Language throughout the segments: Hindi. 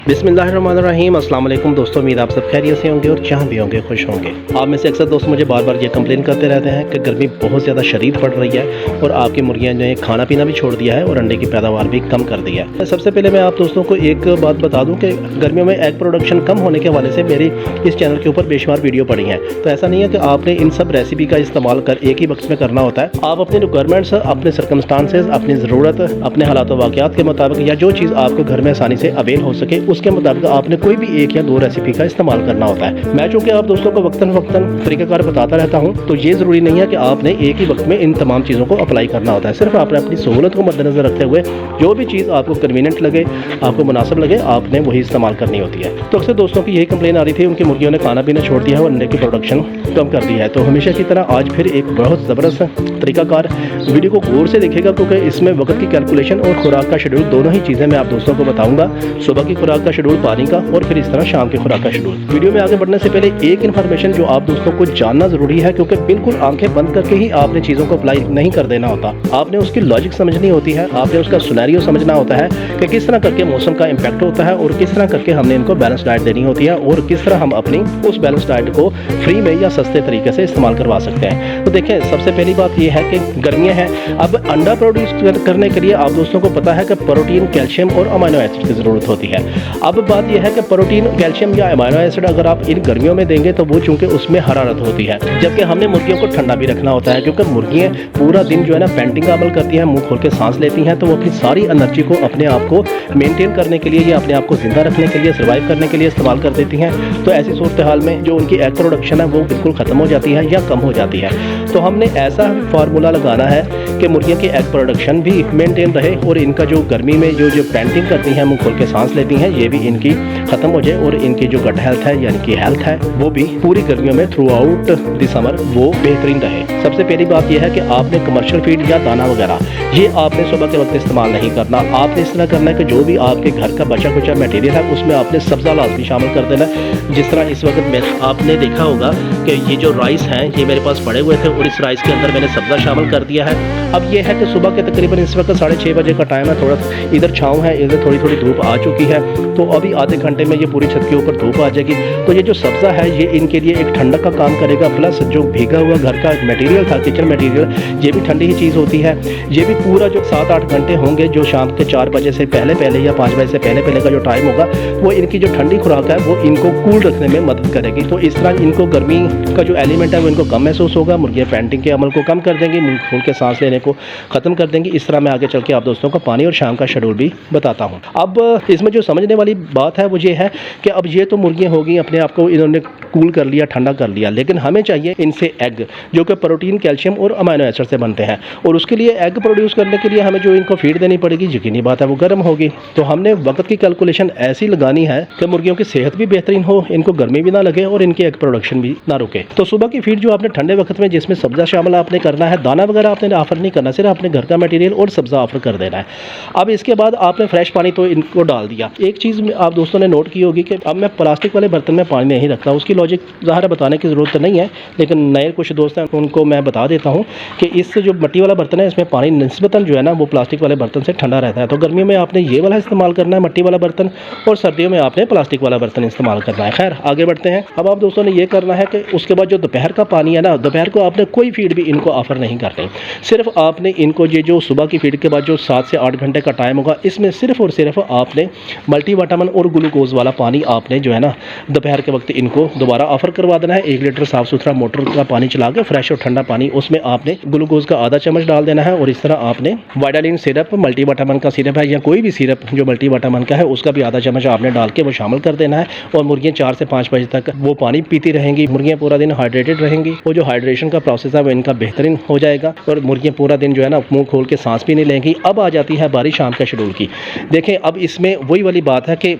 बिस्मिल्लाहिर्रहमानिर्रहीम अस्सलाम वालेकुम दोस्तों, उम्मीद आप सब खैरियत से होंगे और जहाँ भी होंगे खुश होंगे। आप में से अक्सर दोस्त मुझे बार बार ये कंप्लेन करते रहते हैं कि गर्मी बहुत ज़्यादा शदीद पड़ रही है और आपकी मुर्गियाँ जो है खाना पीना भी छोड़ दिया है और अंडे की पैदावार भी कम कर दी है। सबसे पहले मैं आप दोस्तों को एक बात बता दूँ कि गर्मियों में एग प्रोडक्शन कम होने के हवाले से मेरी इस चैनल के ऊपर बेशुमार वीडियो पड़ी हैं। तो ऐसा नहीं है कि आपने इन सब रेसिपी का इस्तेमाल कर एक ही वक्त में करना होता है। आप अपने रिक्वायरमेंट्स, अपने सर्कमस्टांसेस, अपनी ज़रूरत, अपने हालात वाक़यात के मुताबिक या जो चीज़ आपको घर में आसानी से अवेल हो सके उसके मुताबिक आपने कोई भी एक या दो रेसिपी का इस्तेमाल करना होता है। मैं चूंकि आप दोस्तों को वक्तन वक्तन तरीकाकार बताता रहता हूं, तो ये ज़रूरी नहीं है कि आपने एक ही वक्त में इन तमाम चीज़ों को अप्लाई करना होता है। सिर्फ आपने अपनी सहूलत को मद्देनजर रखते हुए जो भी चीज़ आपको कन्वीनियंट लगे, आपको मुनासिब लगे, आपने वही इस्तेमाल करनी होती है। तो अक्सर दोस्तों की यही कंप्लेन आ रही थी, उनकी मुर्गियों ने खाना पीना छोड़ दिया है और अंडे की प्रोडक्शन कम कर दी है। तो हमेशा की तरह आज फिर एक बहुत ज़बरदस्त तरीकाकार वीडियो को गौर से देखेगा, क्योंकि इसमें वक्त की कैलकुलेशन और खुराक का शेड्यूल दोनों ही चीज़ें मैं आप दोस्तों को बताऊंगा। सुबह की खुराक का शेड्यूल पानी का और फिर इस तरह शाम की खुराक का शेड्यूल। वीडियो में आगे बढ़ने से पहले एक इन्फॉर्मेशन जो आप दोस्तों को जानना जरूरी है, क्योंकि बिल्कुल आंखें बंद करके ही आपने चीज़ों को अप्लाई नहीं कर देना होता। आपने उसकी लॉजिक समझनी होती है, आपने उसका सिनेरियो समझना होता है कि किस तरह करके मौसम का इम्पैक्ट होता है और किस तरह करके हमने इनको बैलेंस डाइट देनी होती है और किस तरह हम अपनी उस बैलेंस डाइट को फ्री में या सस्ते तरीके से इस्तेमाल करवा सकते हैं। तो देखें, सबसे पहली बात यह है कि गर्मियाँ हैं। अब अंडा प्रोड्यूस करने के लिए आप दोस्तों को पता है कि प्रोटीन, कैल्शियम और अमीनो एसिड की ज़रूरत होती है। अब बात यह है कि प्रोटीन, कैल्शियम या अमीनो एसिड अगर आप इन गर्मियों में देंगे तो वो चूंकि उसमें हरारत होती है, जबकि हमने मुर्गियों को ठंडा भी रखना होता है, क्योंकि मुर्गियाँ पूरा दिन जो है ना पेंटिंग का अमल करती हैं, मुंह खोल के सांस लेती हैं, तो वो अपनी सारी एनर्जी को अपने आप को मेंटेन करने के लिए या अपने आप को जिंदा रखने के लिए, सर्वाइव करने के लिए इस्तेमाल कर देती हैं। तो ऐसी सूरत हाल में जो उनकी एग प्रोडक्शन है वो बिल्कुल ख़त्म हो जाती है या कम हो जाती है। तो हमने ऐसा फार्मूला लगाना है कि मुर्गियों की एग प्रोडक्शन भी मेंटेन रहे और इनका जो गर्मी में जो पेंटिंग करती हैं, मुंह खोल के सांस लेती हैं, ये भी इनकी ख़त्म हो जाए और इनकी जो गट हेल्थ है यानी कि हेल्थ है वो भी पूरी गर्मियों में थ्रू आउट द समर वो बेहतरीन रहे। सबसे पहली बात यह है कि आपने कमर्शियल फीड या दाना वगैरह ये आपने सुबह के वक्त इस्तेमाल नहीं करना। आपने इस तरह करना है कि जो भी आपके घर का बचा कुचा मटेरियल है उसमें आपने सब्ज़ा लाजमी शामिल कर देना। जिस तरह इस वक्त में आपने देखा होगा कि ये जो राइस हैं ये मेरे पास पड़े हुए थे और इस राइस के अंदर मैंने सब्ज़ा शामिल कर दिया है। अब ये है कि सुबह के तकरीबन इस वक्त 6:30 बजे का टाइम है, थोड़ा इधर छाँव है, इधर थोड़ी थोड़ी धूप आ चुकी है, तो अभी आधे घंटे में ये पूरी छत के ऊपर धूप आ जाएगी। तो ये जो सब्ज़ा है ये इनके लिए एक ठंडक का काम करेगा, प्लस जो भीगा हुआ घर का मटेरियल था, किचन मटेरियल, ये भी ठंडी ही चीज़ होती है। ये भी पूरा जो 7-8 घंटे होंगे जो शाम के 4 बजे से पहले पहले या 5 बजे से पहले पहले का जो टाइम होगा वो इनकी जो ठंडी खुराक है वो इनको कूल रखने में मदद करेगी। तो इस तरह इनको गर्मी का जो एलिमेंट है वो इनको कम महसूस होगा, मुर्गियाँ पेंटिंग के अमल को कम कर देंगी, मुंह खोल के सांस लेने को ख़त्म कर देंगी। इस तरह मैं आगे चल के आप दोस्तों को पानी और शाम का शेड्यूल भी बताता हूँ। अब इसमें जो समझने वाली बात है वो ये है कि अब ये तो मुर्गियाँ होगी, अपने आप को इन्होंने कूल कर लिया, ठंडा कर लिया, लेकिन हमें चाहिए इनसे एग जो कि प्रोटीन, कैल्शियम और अमीनो एसिड से बनते हैं। और उसके लिए एग प्रोड्यूस करने के लिए हमें जो इनको फीड देनी पड़ेगी, यकीनी बात है वो गर्म होगी। तो हमने वक्त की कैलकुलेशन ऐसी लगानी है कि मुर्गियों की सेहत भी बेहतरीन हो, इनको गर्मी भी ना लगे और इनकी एग प्रोडक्शन भी ना रुके। तो सुबह की फीड जो आपने ठंडे वक्त में जिसमें सब्ज़ा शामिल आपने करना है, दाना वगैरह आपने ऑफर नहीं करना, सिर्फ अपने घर का मटेरियल और सब्ज़ा ऑफर कर देना है। अब इसके बाद आपने फ्रेश पानी तो इनको डाल दिया। एक चीज़ आप दोस्तों ने नोट की होगी कि अब मैं प्लास्टिक वाले बर्तन में पानी नहीं रखता, उसकी लॉजिक ज़ाहिर बताने की ज़रूरत नहीं है, लेकिन नए कुछ दोस्त हैं उनको मैं बता देता हूँ कि इस जो मिट्टी वाला बर्तन है इसमें पानी निस्बतन जो है ना वो प्लास्टिक वाले बर्तन से ठंडा रहता है। तो गर्मियों में आपने ये वाला इस्तेमाल करना है, मिट्टी वाला बर्तन, और सर्दियों में आपने प्लास्टिक वाला बर्तन इस्तेमाल करना है। खैर आगे बढ़ते हैं। अब आप दोस्तों ने ये करना है कि उसके बाद जो दोपहर का पानी है ना, दोपहर को आपने कोई फीड भी इनको ऑफर नहीं करनी। सिर्फ आपने इनको ये जो सुबह की फीड के बाद जो 7 से 8 घंटे का टाइम होगा इसमें सिर्फ और सिर्फ आपने मल्टीविटामिन और ग्लूकोज वाला पानी आपने जो है ना दोपहर के वक्त इनको दोबारा ऑफर करवा देना है। 1 लीटर साफ़ सुथरा मोटर का पानी चला के फ्रेश और ठंडा पानी, उसमें आपने ग्लूकोज का आधा चम्मच डाल देना है और इस तरह आपने वाइटालिन सिरप, मल्टीविटामिन का सिरप है या कोई भी सिरप जो मल्टीविटामिन का है उसका भी आधा चम्मच आपने डाल के वो शामिल कर देना है। और मुर्गियाँ 4 से 5 बजे तक वो पानी पीती रहेंगी, मुर्गियाँ पूरा दिन हाइड्रेटेड रहेंगी। वो जो हाइड्रेशन का प्रोसेस है वो इनका बेहतरीन हो जाएगा और मुर्गियाँ पूरा दिन जो है ना मुँह खोल के सांस भी नहीं लेंगी। अब आ जाती है बारी शाम के शेड्यूल की। देखें, अब इसमें वही वाली बात है कि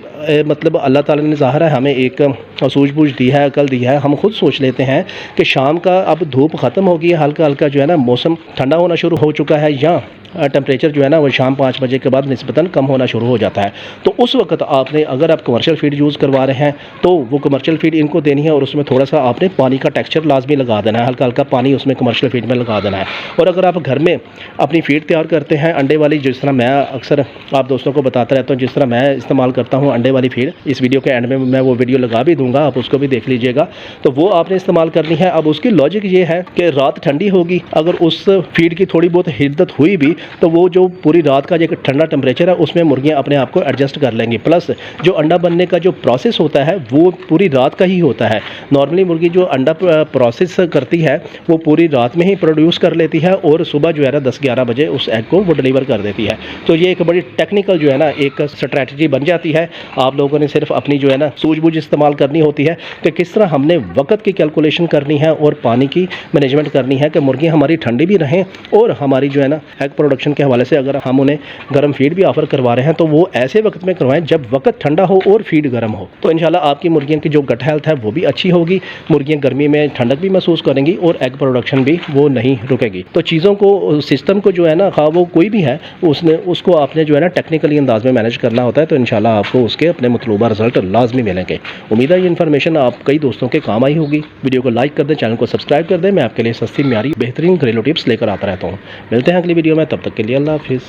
मतलब अल्लाह ताला ने ज़ाहिर है हमें एक सूझबूझ दी है, अकल दी है। हम खुद सोच लेते हैं कि शाम का अब धूप ख़त्म हो गई है, हल्का हल्का जो है ना मौसम ठंडा होना शुरू हो चुका है, या टेम्परेचर जो है ना वो शाम 5 बजे के बाद निस्बतन कम होना शुरू हो जाता है। तो उस वक्त आपने, अगर आप कमर्शियल फीड यूज़ करवा रहे हैं तो वो कमर्शियल फीड इनको देनी है और उसमें थोड़ा सा आपने पानी का टेक्सचर लाजमी लगा देना है, हल्का हल्का पानी उसमें कमर्शियल फीड में लगा देना है। और अगर आप घर में अपनी फीड तैयार करते हैं अंडे वाली, जिस तरह मैं अक्सर आप दोस्तों को बताता रहता हूँ, जिस तरह मैं इस्तेमाल करता हूँ अंडे वाली फीड, इस वीडियो के एंड में मैं वो वीडियो लगा भी दूंगा, आप उसको भी देख लीजिएगा। तो वो आपने इस्तेमाल करनी है। अब उसकी लॉजिक ये है कि रात ठंडी होगी, अगर उस फीड की थोड़ी बहुत हिद्दत हुई भी तो वो जो पूरी रात का जो ठंडा टेम्परेचर है उसमें मुर्गियाँ अपने आप को एडजस्ट कर लेंगी। प्लस जो अंडा बनने का जो प्रोसेस होता है वो पूरी रात का ही होता है। नॉर्मली मुर्गी जो अंडा प्रोसेस करती है वो पूरी रात में ही प्रोड्यूस कर लेती है और सुबह जो है ना 10-11 बजे उस एग को वो डिलीवर कर देती है। तो ये एक बड़ी टेक्निकल जो है ना एक स्ट्रैटेजी बन जाती है। आप लोगों ने सिर्फ अपनी जो है ना सूझबूझ इस्तेमाल करनी होती है कि किस तरह हमने वक्त की कैलकुलेशन करनी है और पानी की मैनेजमेंट करनी है कि मुर्गियाँ हमारी ठंडी भी रहें और हमारी जो है ना एग प्रोडक्शन के हवाले से अगर हम उन्हें गर्म फीड भी ऑफर करवा रहे हैं तो वो ऐसे वक्त में करवाएं जब वक्त ठंडा हो और फीड गर्म हो। तो इंशाल्लाह आपकी मुर्गियों की जो गट हेल्थ है वो भी अच्छी होगी, मुर्गियाँ गर्मी में ठंडक भी महसूस करेंगी और एग प्रोडक्शन भी वो नहीं रुकेगी। तो चीज़ों को, सिस्टम को जो है ना, खा वो कोई भी है, उसको आपने जो है ना टेक्निकली अंदाज में मैनेज करना होता है। तो इंशाल्लाह आपको उसके अपने मतलूबा रिजल्ट लाजमी मिलेंगे। उम्मीद है ये इन्फॉर्मेशन आप कई दोस्तों के काम आई होगी। वीडियो को लाइक कर दें, चैनल को सब्सक्राइब कर दें। मैं आपके लिए सस्ती, म्यारी, बेहतरीन घरेलू टिप्स लेकर आता रहता हूँ। मिलते हैं अगली वीडियो में, तब तक के लिए अल्लाह हाफिज़।